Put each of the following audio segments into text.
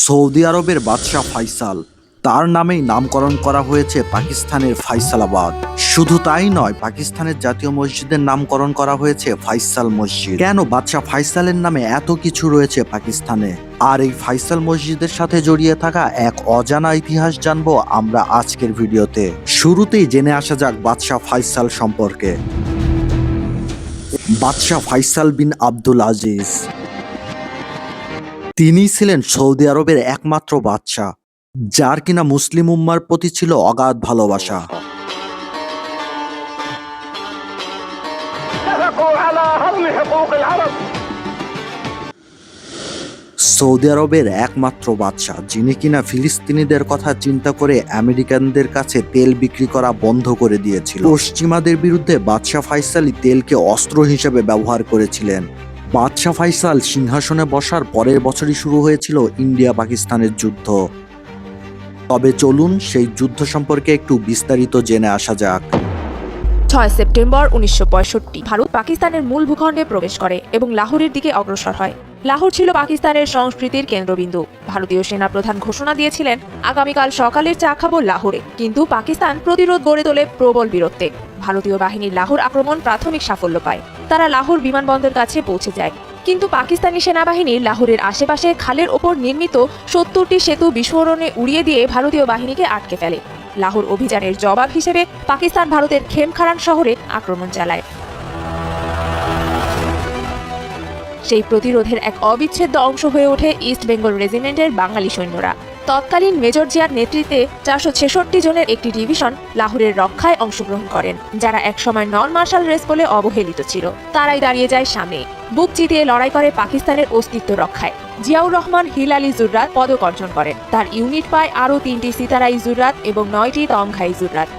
Saudi আরবের বাদশাহ ফাইসাল, তার নামেই নামকরণ করা হয়েছে পাকিস্তানের ফাইসালাবাদ। শুধু তাই নয়, পাকিস্তানের জাতীয় মসজিদের নামকরণ করা হয়েছে ফাইসাল মসজিদ। কেন বাদশাহ ফাইসালের নামে এত কিছু রয়েছে পাকিস্তানে, আর এই ফাইসাল মসজিদের সাথে জড়িয়ে থাকা এক অজানা ইতিহাস জানবো আমরা আজকের ভিডিওতে। শুরুতেই জেনে আসা যাক বাদশাহ ফাইসাল সম্পর্কে। বাদশাহ ফাইসাল বিন আব্দুল আজিজ, তিনি ছিলেন সৌদি আরবের একমাত্র বাদশাহ যার কিনা মুসলিম উম্মার প্রতি ছিল অগাধ ভালোবাসা। সৌদি আরবের একমাত্র বাদশাহ যিনি কিনা ফিলিস্তিনিদের কথা চিন্তা করে আমেরিকানদের কাছে তেল বিক্রি করা বন্ধ করে দিয়েছিল। পশ্চিমাদের বিরুদ্ধে বাদশাহ ফাইসালই তেলকে অস্ত্র হিসেবে ব্যবহার করেছিলেন। বাদশাহ ফাইসাল সিংহাসনে বসার পরের বছরই শুরু হয়েছিল ইন্ডিয়া পাকিস্তানের যুদ্ধ। তবে চলুন সেই যুদ্ধ সম্পর্কে একটু বিস্তারিত জেনে আসা যাক। 6 সেপ্টেম্বর 1965 ভারত পাকিস্তানের মূল ভূখণ্ডে প্রবেশ করে এবং লাহোরের দিকে অগ্রসর হয়। লাহোর ছিল পাকিস্তানের সংস্কৃতির কেন্দ্রবিন্দু। ভারতীয় সেনা প্রধান ঘোষণা দিয়েছিলেন, আগামীকাল সকালের চা খাবো লাহোরে। কিন্তু পাকিস্তান প্রতিরোধ গড়ে তোলে প্রবল বীরত্বে। ভারতীয় বাহিনীর লাহোর আক্রমণ প্রাথমিক সাফল্য পায়। তারা লাহোর বিমানবন্দরের কাছে পৌঁছে যায়। কিন্তু পাকিস্তানি সেনাবাহিনী লাহোরের আশেপাশে খালের ওপর নির্মিত 70টি সেতু বিস্ফোরণে উড়িয়ে দিয়ে ভারতীয় বাহিনীকে আটকে ফেলে। লাহোর অভিযানের জবাব হিসেবে পাকিস্তান ভারতের খেমখারান শহরে আক্রমণ চালায়। সেই প্রতিরোধের এক অবিচ্ছেদ্য অংশ হয়ে ওঠে ইস্ট বেঙ্গল রেজিমেন্টের বাঙালি সৈন্যরা। তৎকালীন মেজর জিয়ার নেতৃত্বে 466 জনের একটি ডিভিশন লাহোরের রক্ষায় অংশগ্রহণ করেন, যারা একসময় নন মার্শাল রেস বলে অবহেলিত ছিল। তারাই দাঁড়িয়ে যায় সামনে, বুক চিতিয়ে লড়াই করে পাকিস্তানের অস্তিত্ব রক্ষায়। জিয়াউর রহমান হিল আলী জুররাত পদক অর্জন করেন। তার ইউনিট পায় আরও 3টি সিতারাই জুররাত এবং 9টি তমঘাই জুররাত।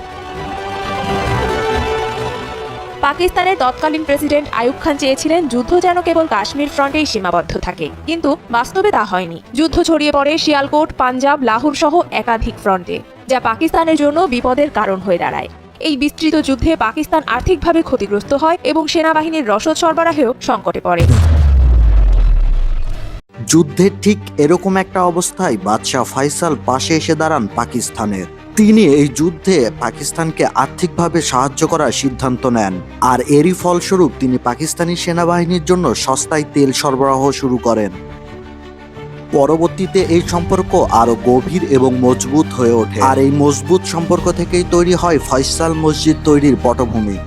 পাকিস্তানের তৎকালীন প্রেসিডেন্ট আইয়ুব খান চেয়েছিলেন যুদ্ধ যেন কেবল কাশ্মীর ফ্রন্টেই সীমাবদ্ধ থাকে, কিন্তু বাস্তবে তা হয়নি। যুদ্ধ ছড়িয়ে পড়ে শিয়ালকোট, পাঞ্জাব, লাহোর সহ একাধিক ফ্রন্টে, যা পাকিস্তানের জন্য বিপদের কারণ হয়ে দাঁড়ায়। এই বিস্তৃত যুদ্ধে পাকিস্তান আর্থিকভাবে ক্ষতিগ্রস্ত হয় এবং সেনাবাহিনীর রসদ সরবরাহেও সংকটে পড়ে। যুদ্ধের ঠিক এরকম একটা অবস্থায় বাদশাহ ফাইসাল পাশে এসে দাঁড়ান পাকিস্তানের। তিনি এই যুদ্ধে পাকিস্তানকে আর্থিকভাবে সাহায্য করার সিদ্ধান্ত নেন, আর এরই ফলস্বরূপ তিনি পাকিস্তানি সেনাবাহিনীর জন্য সস্তায় তেল সরবরাহ শুরু করেন। পরবর্তীতে এই সম্পর্ক আরো গভীর এবং মজবুত হয়ে ওঠে, আর এই মজবুত সম্পর্ক থেকেই তৈরি হয় ফাইসাল মসজিদ তৈরির পটভূমি।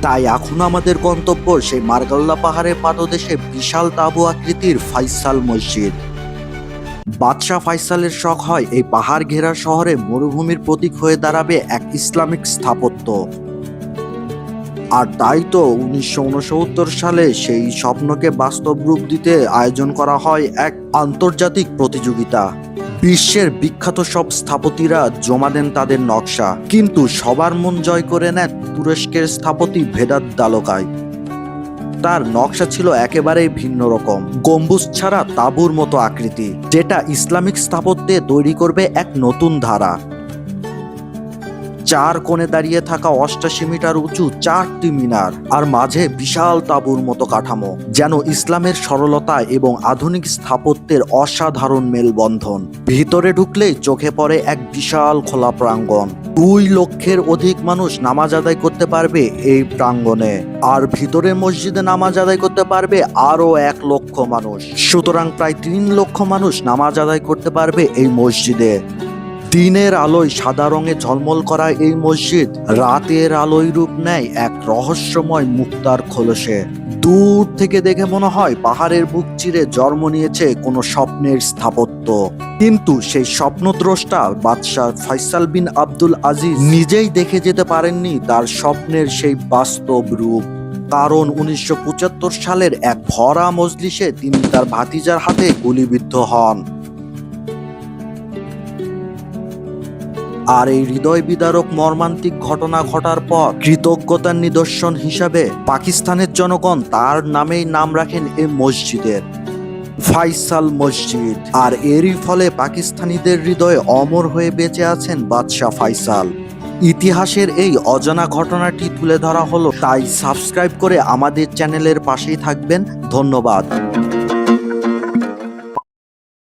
তাই এখন আমাদের গন্তব্য সেই মার্গাল্লা পাহাড়ের পাদদেশে বিশাল তাঁবু আকৃতির ফাইসাল মসজিদ। বাদশাহ ফাইসালের শখ হয় এই পাহাড় ঘেরা শহরে মরুভূমির প্রতীক হয়ে দাঁড়াবে এক ইসলামিক স্থাপত্য। আর তাই তো 1969 সালে সেই স্বপ্নকে বাস্তব রূপ দিতে আয়োজন করা হয় এক আন্তর্জাতিক প্রতিযোগিতা। বিশ্বের বিখ্যাত সব স্থপতিরা জমা দেন তাদের নকশা, কিন্তু সবার মন জয় করে নেন তুরস্কের স্থপতি ভেদাত দালোকাই। তার নকশা ছিল একেবারেই ভিন্ন রকম, গম্বুজ ছাড়া তাঁবুর মতো আকৃতি, যেটা ইসলামিক স্থাপত্যে তৈরি করবে এক নতুন ধারা। 4 কোণে দাঁড়িয়ে থাকা 88 মিটার উঁচু 4টি মিনার, আর মাঝে বিশাল তাঁবুর মতো কাঠামো, যেন ইসলামের সরলতা এবং আধুনিক স্থাপত্যের অসাধারণ মেলবন্ধন। ভিতরে ঢুকলেই চোখে পড়ে এক বিশাল খোলা প্রাঙ্গণ। 2 লক্ষের অধিক মানুষ নামাজ আদায় করতে পারবে এই প্রাঙ্গণে, আর ভিতরের মসজিদে নামাজ আদায় করতে পারবে আরো 1 লক্ষ মানুষ। সুতরাং প্রায় 3 লক্ষ মানুষ নামাজ আদায় করতে পারবে এই মসজিদে। দিনের আলোয় সাদা রঙে ঝলমল করা এই মসজিদ রাতের আলোয় রূপ নেয় এক রহস্যময় মুক্তার খোলসে। দূর থেকে দেখে মনে হয় পাহাড়ের বুক চিরে জন্ম নিয়েছে কোনো স্বপ্নের স্থাপত্য। কিন্তু সেই স্বপ্নদ্রষ্টা বাদশাহ ফাইসাল বিন আব্দুল আজিজ নিজেই দেখে যেতে পারেননি তার স্বপ্নের সেই বাস্তব রূপ। কারণ 1975 সালের এক ভরা মজলিসে তিনি তার ভাতিজার হাতে গুলিবিদ্ধ হন। আর এই হৃদয় বিদারক মর্মান্তিক ঘটনা ঘটার পর কৃতজ্ঞতার নিদর্শন হিসাবে পাকিস্তানের জনগণ তার নামেই নাম রাখেন এই মসজিদের, ফাইসাল মসজিদ। আর এরই ফলে পাকিস্তানিদের হৃদয়ে অমর হয়ে বেঁচে আছেন বাদশাহ ফাইসাল। ইতিহাসের এই অজানা ঘটনাটি তুলে ধরা হলো, তাই সাবস্ক্রাইব করে আমাদের চ্যানেলের পাশেই থাকবেন। ধন্যবাদ।